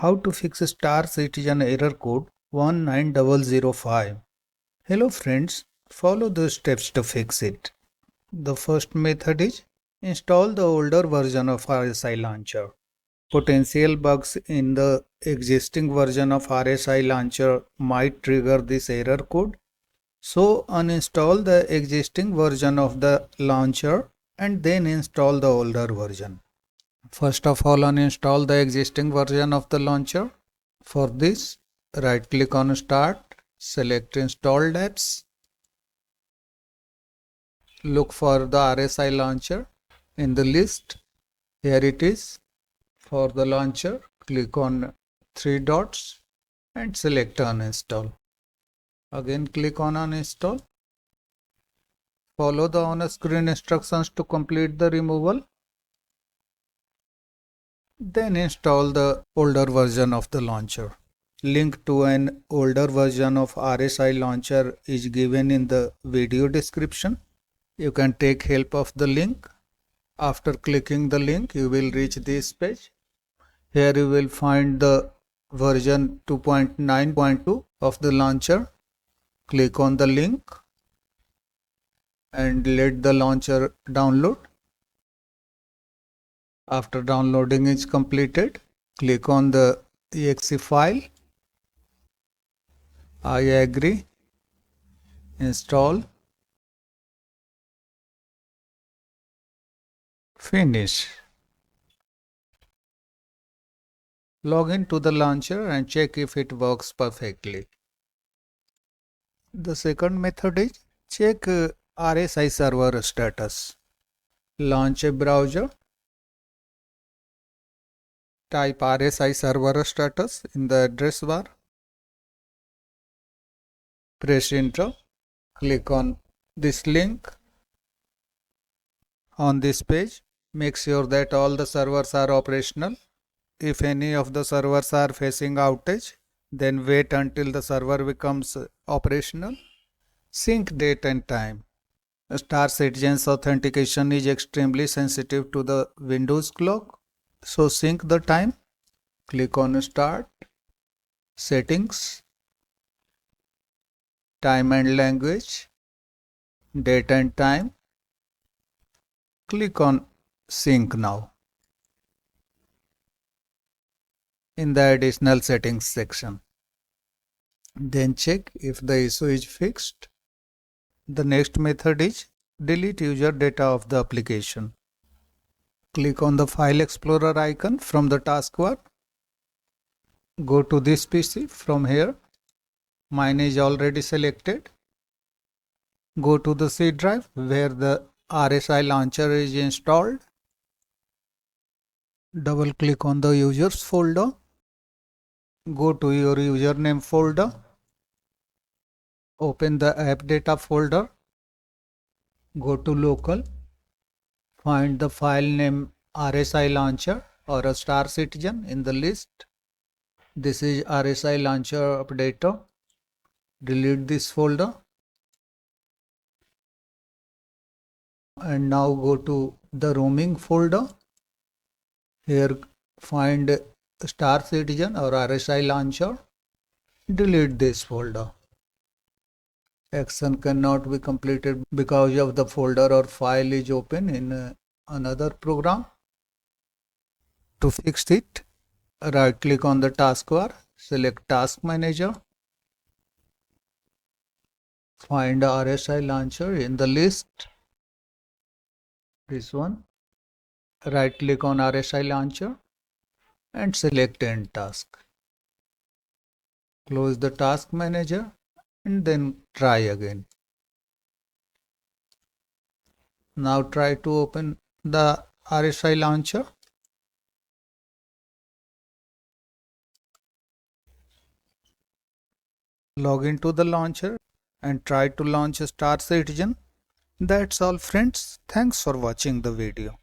How to fix Star Citizen error code 19005. Hello friends, follow the steps to fix it. The first method is install the older version of RSI launcher. Potential bugs in the existing version of RSI launcher might trigger this error code. So uninstall the existing version of the launcher and then install the older version. First of all, uninstall the existing version of the launcher. For this, right click on Start, select Installed Apps. Look for the RSI launcher in the list. Here it is. For the launcher, click on three dots and select Uninstall. Again, click on Uninstall. Follow the on-screen instructions to complete the removal. Then install the older version of the launcher. Link to an older version of RSI launcher is given in the video description. You can take help of the link. After clicking the link, you will reach this page. Here you will find the version 2.9.2 of the launcher. Click on the link and let the launcher download. After downloading is completed, click on the exe file. I agree. Install. Finish. Log into the launcher and check if it works perfectly. The second method is check RSI server status. Launch a browser. Type RSI server status in the address bar. Press enter. Click on this link. On this page, make sure that all the servers are operational. If any of the servers are facing outage, then wait until the server becomes operational. Sync date and time. Star Citizen's authentication is extremely sensitive to the Windows clock. So sync the time. Click on Start, Settings, Time and Language, Date and Time. Click on Sync now in the Additional Settings section. Then check if the issue is fixed. The next method is delete user data of the application. Click on the File Explorer icon from the taskbar. Go to this PC from here. Mine is already selected. Go to the C drive where the RSI launcher is installed. Double click on the users folder. Go to your username folder. Open the app data folder. Go to local. Find the file name RSI launcher or a Star Citizen in the list. This is RSI launcher updater. Delete this folder. And now go to the roaming folder. Here find Star Citizen or RSI launcher. Delete this folder. Action cannot be completed because of the folder or file is open in another program. To fix it, right click on the taskbar, select Task Manager. Find RSI launcher in the list. This one. Right click on RSI launcher and select End Task. Close the Task Manager and then try again. Now try to open the RSI launcher. Log into the launcher and try to launch Star Citizen. That's all friends. Thanks for watching the video.